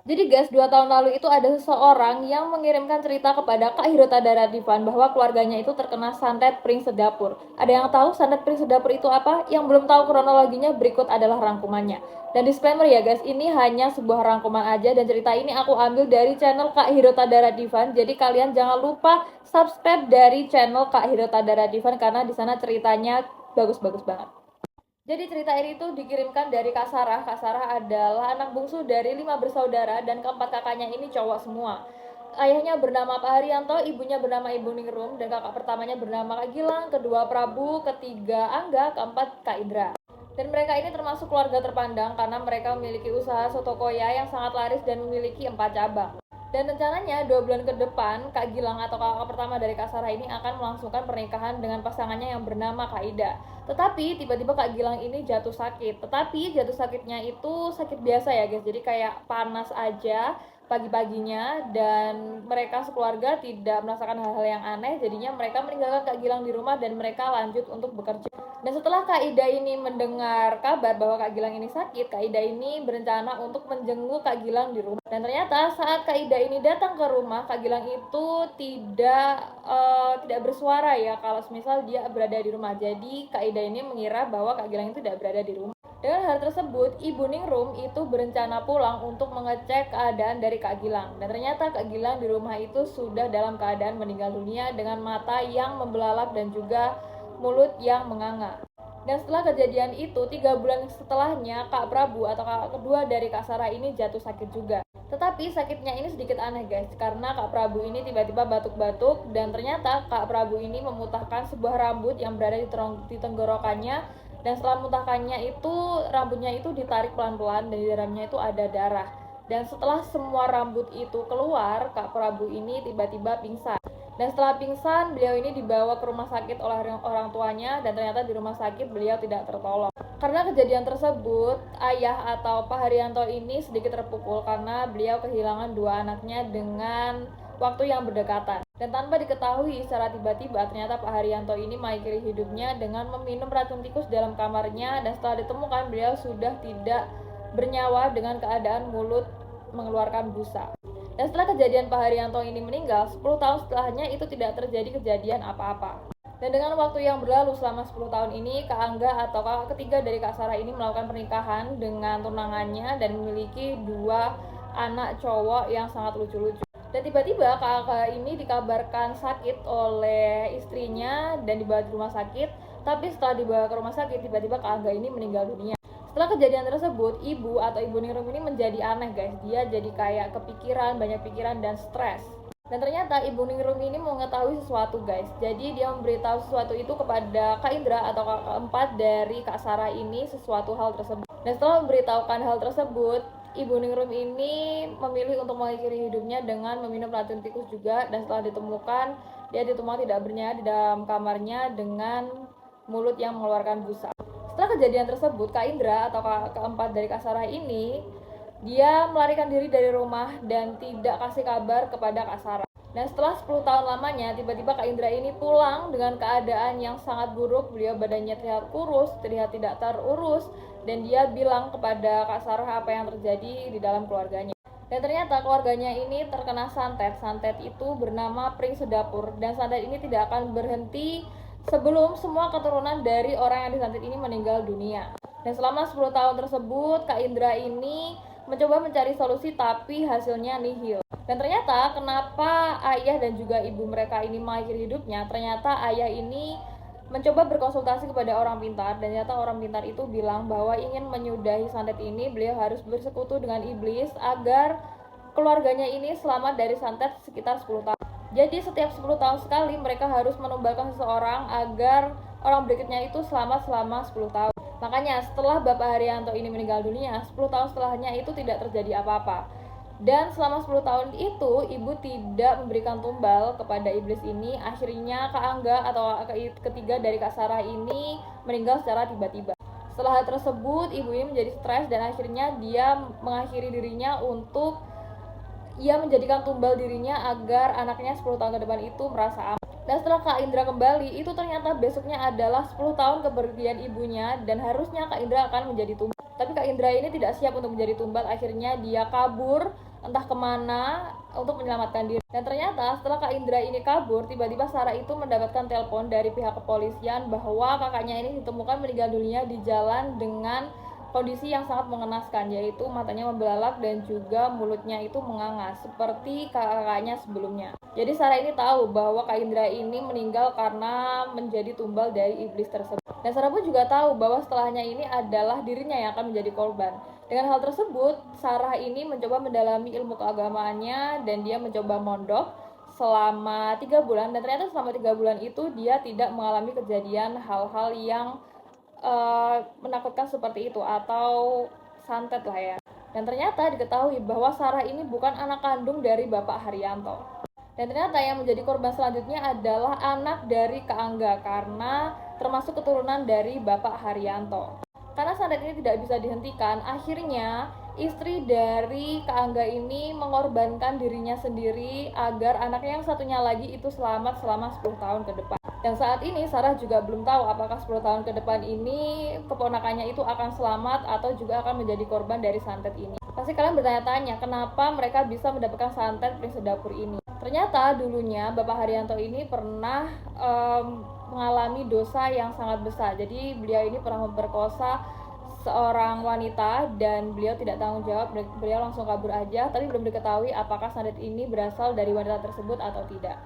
Jadi guys, 2 tahun lalu itu ada seseorang yang mengirimkan cerita kepada Kak Hirota Daradivan bahwa keluarganya itu terkena santet pring sedapur. Ada yang tahu santet pring sedapur itu apa? Yang belum tahu kronologinya, berikut adalah rangkumannya. Dan disclaimer ya guys, ini hanya sebuah rangkuman aja dan cerita ini aku ambil dari channel Kak Hirota Daradivan. Jadi kalian jangan lupa subscribe dari channel Kak Hirota Daradivan karena di sana ceritanya bagus-bagus banget. Jadi cerita ini tuh dikirimkan dari Kak Sarah. Kak Sarah adalah anak bungsu dari 5 bersaudara dan keempat kakaknya ini cowok semua. Ayahnya bernama Pak Haryanto, ibunya bernama Ibu Ningrum, dan kakak pertamanya bernama Kak Gilang, kedua Prabu, ketiga Angga, keempat Kak Indra. Dan mereka ini termasuk keluarga terpandang karena mereka memiliki usaha soto koya yang sangat laris dan memiliki 4 cabang. Dan rencananya 2 bulan ke depan, Kak Gilang atau kakak pertama dari Kak Sarah ini akan melangsungkan pernikahan dengan pasangannya yang bernama Kak Ida. Tetapi tiba-tiba Kak Gilang ini jatuh sakit. Tetapi jatuh sakitnya itu sakit biasa ya guys. Jadi kayak panas aja pagi-paginya dan mereka sekeluarga tidak merasakan hal-hal yang aneh. Jadinya mereka meninggalkan Kak Gilang di rumah dan mereka lanjut untuk bekerja. Dan setelah Kak Ida ini mendengar kabar bahwa Kak Gilang ini sakit, Kak Ida ini berencana untuk menjenguk Kak Gilang di rumah. Dan ternyata saat Kak Ida ini datang ke rumah, Kak Gilang itu tidak bersuara ya kalau misal dia berada di rumah. Jadi Kak Ida ini mengira bahwa Kak Gilang itu tidak berada di rumah. Dengan hal tersebut, Ibu Ningrum itu berencana pulang untuk mengecek keadaan dari Kak Gilang. Dan ternyata Kak Gilang di rumah itu sudah dalam keadaan meninggal dunia dengan mata yang membelalak dan juga mulut yang menganga. Dan setelah kejadian itu, 3 bulan setelahnya, Kak Prabu atau kakak kedua dari Kak Sarah ini jatuh sakit juga. Tetapi sakitnya ini sedikit aneh guys, karena Kak Prabu ini tiba-tiba batuk-batuk dan ternyata Kak Prabu ini memutahkan sebuah rambut yang berada di tenggorokannya. Dan setelah memutahkannya itu, rambutnya itu ditarik pelan-pelan dan di dalamnya itu ada darah. Dan setelah semua rambut itu keluar, Kak Prabu ini tiba-tiba pingsan. Dan setelah pingsan, beliau ini dibawa ke rumah sakit oleh orang tuanya dan ternyata di rumah sakit beliau tidak tertolong. Karena kejadian tersebut, ayah atau Pak Haryanto ini sedikit terpukul karena beliau kehilangan 2 anaknya dengan waktu yang berdekatan. Dan tanpa diketahui secara tiba-tiba, ternyata Pak Haryanto ini mengakhiri hidupnya dengan meminum racun tikus dalam kamarnya dan setelah ditemukan beliau sudah tidak bernyawa dengan keadaan mulut mengeluarkan busa. Dan setelah kejadian Pak Haryanto ini meninggal, 10 tahun setelahnya itu tidak terjadi kejadian apa-apa. Dan dengan waktu yang berlalu selama 10 tahun ini, Kak Angga atau kakak ketiga dari Kak Sarah ini melakukan pernikahan dengan tunangannya dan memiliki 2 anak cowok yang sangat lucu-lucu. Dan tiba-tiba Kak Angga ini dikabarkan sakit oleh istrinya dan dibawa ke rumah sakit. Tapi setelah dibawa ke rumah sakit, tiba-tiba Kak Angga ini meninggal dunia. Setelah kejadian tersebut, ibu atau Ibu Ningrum ini menjadi aneh guys. Dia jadi kayak kepikiran, banyak pikiran dan stres. Dan ternyata Ibu Ningrum ini mengetahui sesuatu guys. Jadi dia memberitahu sesuatu itu kepada Kak Indra atau kakak keempat dari Kak Sarah ini sesuatu hal tersebut. Dan setelah memberitahukan hal tersebut, Ibu Ningrum ini memilih untuk mengakhiri hidupnya dengan meminum racun tikus juga. Dan setelah ditemukan, dia ditemukan tidak bernyawa di dalam kamarnya dengan mulut yang mengeluarkan busa. Setelah kejadian tersebut, Kak Indra atau kakak keempat dari Kak Sarah ini, dia melarikan diri dari rumah dan tidak kasih kabar kepada Kak Sarah. Dan setelah 10 tahun lamanya, tiba-tiba Kak Indra ini pulang dengan keadaan yang sangat buruk. Beliau badannya terlihat kurus, terlihat tidak terurus, dan dia bilang kepada Kak Sarah apa yang terjadi di dalam keluarganya. Dan ternyata keluarganya ini terkena santet. Santet itu bernama pring sedapur, dan santet ini tidak akan berhenti sebelum semua keturunan dari orang yang disantet ini meninggal dunia. Dan selama 10 tahun tersebut, Kak Indra ini mencoba mencari solusi tapi hasilnya nihil. Dan ternyata kenapa ayah dan juga ibu mereka ini mengakhiri hidupnya, ternyata ayah ini mencoba berkonsultasi kepada orang pintar dan ternyata orang pintar itu bilang bahwa ingin menyudahi santet ini beliau harus bersekutu dengan iblis agar keluarganya ini selamat dari santet sekitar 10 tahun. Jadi setiap 10 tahun sekali mereka harus menumbalkan seseorang agar orang berikutnya itu selamat selama 10 tahun. Makanya setelah Bapak Haryanto ini meninggal dunia, 10 tahun setelahnya itu tidak terjadi apa-apa. Dan selama 10 tahun itu ibu tidak memberikan tumbal kepada iblis ini. Akhirnya Kak Angga atau ketiga dari Kak Sarah ini meninggal secara tiba-tiba. Setelah hal tersebut, ibu ini menjadi stres dan akhirnya dia mengakhiri dirinya untuk ia menjadikan tumbal dirinya agar anaknya 10 tahun ke depan itu merasa aman. Dan setelah Kak Indra kembali, itu ternyata besoknya adalah 10 tahun kepergian ibunya dan harusnya Kak Indra akan menjadi tumbal. Tapi Kak Indra ini tidak siap untuk menjadi tumbal, akhirnya dia kabur entah kemana untuk menyelamatkan diri. Dan ternyata setelah Kak Indra ini kabur, tiba-tiba Sarah itu mendapatkan telepon dari pihak kepolisian bahwa kakaknya ini ditemukan meninggal dunia di jalan dengan kondisi yang sangat mengenaskan, yaitu matanya membelalak dan juga mulutnya itu menganga seperti kakaknya sebelumnya. Jadi Sarah ini tahu bahwa Kak Indra ini meninggal karena menjadi tumbal dari iblis tersebut. Dan Sarah pun juga tahu bahwa setelahnya ini adalah dirinya yang akan menjadi korban. Dengan hal tersebut, Sarah ini mencoba mendalami ilmu keagamaannya dan dia mencoba mondok selama 3 bulan, dan ternyata selama 3 bulan itu dia tidak mengalami kejadian hal-hal yang menakutkan seperti itu atau santet lah ya. Dan ternyata diketahui bahwa Sarah ini bukan anak kandung dari Bapak Haryanto. Dan ternyata yang menjadi korban selanjutnya adalah anak dari Kak Angga karena termasuk keturunan dari Bapak Haryanto. Karena santet ini tidak bisa dihentikan, akhirnya istri dari Kak Angga ini mengorbankan dirinya sendiri agar anaknya yang satunya lagi itu selamat selama 10 tahun ke depan. Dan saat ini Sarah juga belum tahu apakah 10 tahun ke depan ini keponakannya itu akan selamat atau juga akan menjadi korban dari santet ini. Pasti kalian bertanya-tanya kenapa mereka bisa mendapatkan santet prinsip dapur ini. Ternyata dulunya Bapak Haryanto ini pernah mengalami dosa yang sangat besar. Jadi beliau ini pernah memperkosa seorang wanita dan beliau tidak tanggung jawab, beliau langsung kabur aja, tapi belum diketahui apakah santet ini berasal dari wanita tersebut atau tidak.